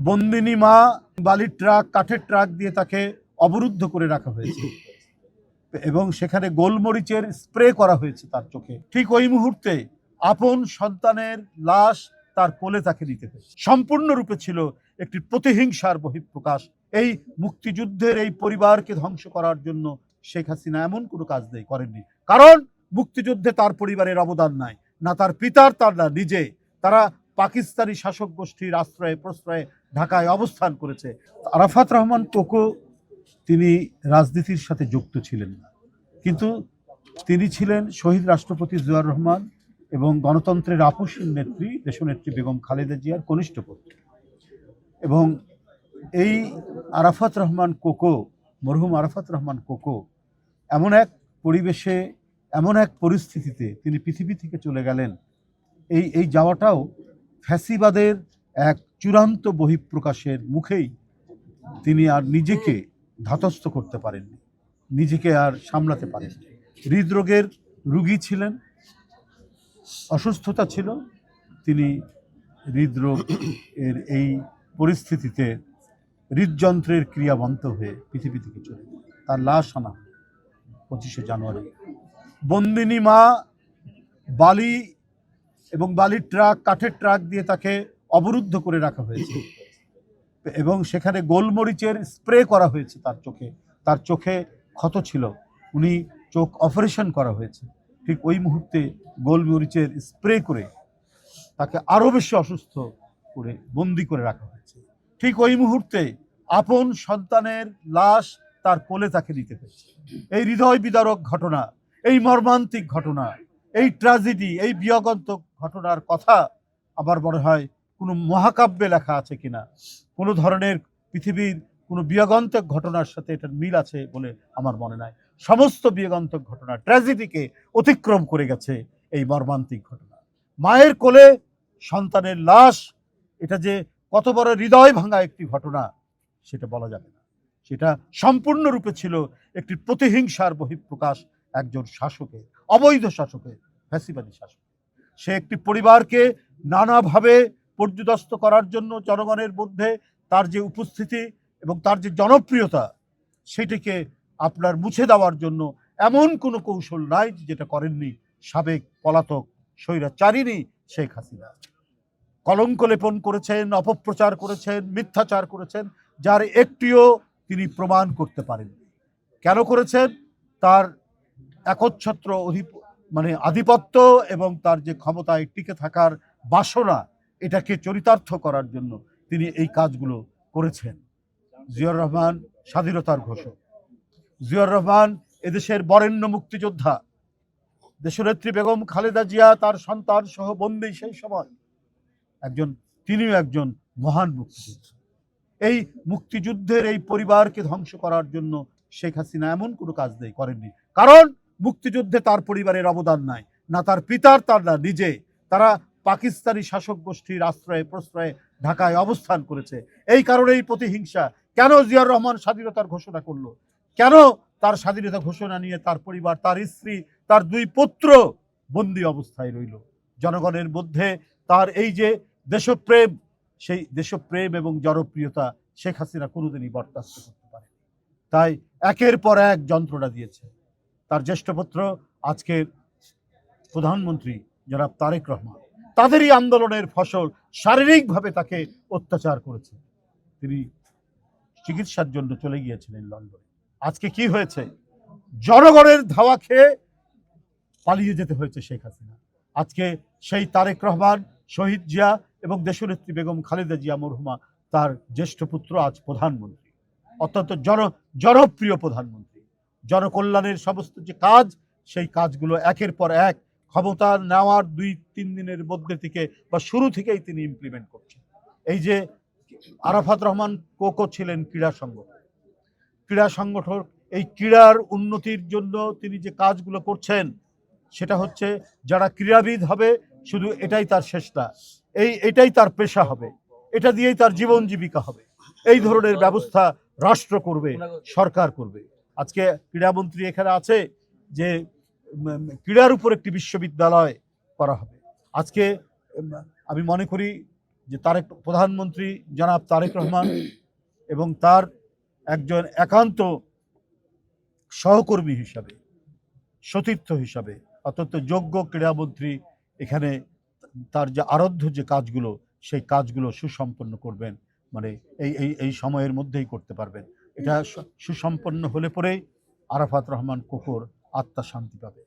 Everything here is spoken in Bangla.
বন্দিনী মা বালির ট্রাক কাঠের ট্রাক দিয়ে তাকে অবরুদ্ধ করে রাখা হয়েছে এবং সেখানে গোলমরিচের স্প্রে করা হয়েছে তার চোখে। ঠিক ওই মুহূর্তে আপন সন্তানের লাশ তার কোলে তাকে নিতে হয়েছে। সম্পূর্ণরূপে ছিল একটি প্রতিহিংসার বহিঃপ্রকাশ। এই মুক্তিযুদ্ধের এই পরিবারকে ধ্বংস করার জন্য শেখ হাসিনা এমন কোনো কাজ করেননি, কারণ মুক্তিযুদ্ধে তার পরিবারের অবদান নাই, না তার পিতার, তার না নিজে। তারা পাকিস্তানি শাসক গোষ্ঠীর আশ্রয়ে প্রশ্রয়ে ঢাকায় অবস্থান করেছে। আরাফাত রহমান কোকো তিনি রাজনীতির সাথে যুক্ত ছিলেন না, কিন্তু তিনি ছিলেন শহীদ রাষ্ট্রপতি জিয়াউর রহমান এবং গণতন্ত্রের আপসীন নেত্রী দেশনেত্রী বেগম খালেদা জিয়ার কনিষ্ঠ পুত্র। এবং এই আরাফাত রহমান কোকো, মরহুম আরাফাত রহমান কোকো এমন এক পরিবেশে, এমন এক পরিস্থিতিতে তিনি পৃথিবী থেকে চলে গেলেন, এই যাওয়াটাও ফ্যাসিবাদের এক চূড়ান্ত বহিঃপ্রকাশের মুখেই। তিনি আর নিজেকে ধাতস্থ করতে পারেননি, নিজেকে আর সামলাতে পারেননি। হৃদরোগের রোগী ছিলেন, অসুস্থতা ছিল। তিনি হৃদরোগ এর এই পরিস্থিতিতে হৃদযন্ত্রের ক্রিয়া বন্ধ হয়ে পৃথিবী থেকে চলে গেলেন। তার লাশ আনা 25শে জানুয়ারি। বন্দিনী মা বালি এবং বালির ট্রাক কাঠের ট্রাক দিয়ে তাকে অবরুদ্ধ করে রাখা হয়েছে এবং সেখানে গোলমরিচের স্প্রে করা হয়েছে তার চোখে। তার চোখে ক্ষত ছিল, উনি চোখ অপারেশন করা হয়েছে। ঠিক ওই মুহূর্তে গোলমরিচের স্প্রে করে তাকে আরো বেশি অসুস্থ করে বন্দি করে রাখা হয়েছে। ঠিক ওই মুহূর্তে আপন সন্তানের লাশ তার কোলে তাকে নিতে হয়েছে। এই হৃদয় বিদারক ঘটনা, এই মর্মান্তিক ঘটনা, এই ট্র্যাজেডি, এই বিয়োগান্তক ঘটনার কথা আমার মনে হয় কোনো মহাকাব্যে লেখা আছে কিনা, কোনো ধরনের পৃথিবীর কোনো বিয়োগান্তক ঘটনার সাথে এটার মিল আছে বলে আমার মনে নাই। সমস্ত বিয়োগান্তক ঘটনা, ট্র্যাজেডিকে অতিক্রম করে গেছে এই মর্মান্তিক ঘটনা। মায়ের কোলে সন্তানের লাশ, এটা যে কত বড় হৃদয় ভাঙা একটি ঘটনা সেটা বলা যাবে না। সেটা সম্পূর্ণরূপে ছিল একটি প্রতিহিংসার বহিঃপ্রকাশ একজন শাসকের, অবৈধ শাসকের, ফ্যাসিবাদী শাসক। সে একটি পরিবারকে নানাভাবে পর্যুদস্ত করার জন্য জনগণের মধ্যে তার যে উপস্থিতি এবং তার যে জনপ্রিয়তা, সেটিকে আপনার মুছে দেওয়ার জন্য এমন কোনো কৌশল নাই যেটা করেননি সাবেক পলাতক স্বৈরাচারিণী শেখ হাসিনা। কলঙ্ক লেপন করেছেন, অপপ্রচার করেছেন, মিথ্যাচার করেছেন, যার একটিও তিনি প্রমাণ করতে পারেননি। কেন করেছেন? তার একচ্ছত্র আধিপত্য এবং তার যে ক্ষমতায় টিকে থাকার বাসনা, এটাকে চরিতার্থ করার জন্য তিনি এই কাজগুলো করেছেন। জিয়াউর রহমান স্বাধীনতার ঘোষক, জিয়াউর রহমান এদেশের বরেণ্য মুক্তিযোদ্ধা, দেশনেত্রী বেগম খালেদা জিয়া তার সন্তান সহ বন্দী সেই সময় তিনিও একজন মহান মুক্তিযোদ্ধা। এই মুক্তিযুদ্ধের এই পরিবারকে ধ্বংস করার জন্য শেখ হাসিনা এমন কোনো কাজ করেননি, কারণ মুক্তিযুদ্ধে তার পরিবারের অবদান নাই, না তার পিতার, তার না নিজে। তারা পাকিস্তানি শাসক গোষ্ঠীর আশ্রয়ে প্রশ্রয়ে ঢাকায় অবস্থান করেছে। এই কারণে এই প্রতিহিংসা। কেন জিয়াউর রহমান স্বাধীনতার ঘোষণা করলো? কেন তার স্বাধীনতা ঘোষণা নিয়ে তার পরিবার, তার স্ত্রী, তার 2 পুত্র বন্দী অবস্থায় রইল? জনগণের মধ্যে তার এই যে দেশপ্রেম, সেই দেশপ্রেম এবং জনপ্রিয়তা শেখ হাসিনা কোনোদিনই বরদাস্ত করতে পারে। তাই একের পর এক যন্ত্রণা দিয়েছে। তার জ্যেষ্ঠ পুত্র আজকের প্রধানমন্ত্রী জনাব তারেক রহমান, তাদেরই আন্দোলনের ফসল শারীরিকভাবে তাকে অত্যাচার করেছে। তিনি চিকিৎসার জন্য চলে গিয়েছিলেন লন্ডনে। আজকে কি হয়েছে? জনগণের ধাওয়া খেয়ে পালিয়ে যেতে হয়েছে শেখ হাসিনা। আজকে সেই তারেক রহমান, শহীদ জিয়া এবং দেশনেত্রী বেগম খালেদা জিয়া মরহুমা, তার জ্যেষ্ঠ পুত্র আজ প্রধানমন্ত্রী, অত্যন্ত জনপ্রিয় প্রধানমন্ত্রী। জনকল্যাণের সমস্ত যে কাজ, সেই কাজগুলো একের পর এক ক্ষমতা নেওয়ার 2-3 দিনের মধ্যে থেকে বা শুরু থেকেই তিনি ইমপ্লিমেন্ট করছেন। এই যে আরাফাত রহমান কোকো ছিলেন ক্রীড়া সংগঠক, এই ক্রীড়ার উন্নতির জন্য তিনি যে কাজগুলো করছেন, সেটা হচ্ছে যারা ক্রীড়াবিদ হবে শুধু এটাই তার শেষটা, এটাই তার পেশা হবে, এটা দিয়েই তার জীবন জীবিকা হবে, এই ধরনের ব্যবস্থা রাষ্ট্র করবে, সরকার করবে। আজকে ক্রীড়ামন্ত্রী এখানে আছে যে ক্রীড়ার উপর একটি বিশ্ববিদ্যালয় করা হবে। আজকে আমি মনে করি যে প্রধানমন্ত্রী জনাব তারেক রহমান এবং তার একজন একান্ত সহকর্মী হিসাবে, সতীর্থ হিসাবে, অত্যন্ত যোগ্য ক্রীড়ামন্ত্রী এখানে তার যে আরাধ্য যে কাজগুলো সেই কাজগুলো সুসম্পন্ন করবেন, মানে এই সময়ের মধ্যেই করতে পারবেন। এটা সুসম্পন্ন হলে পরেই আরাফাত রহমান কোকোর আত্মা শান্তি পাবে।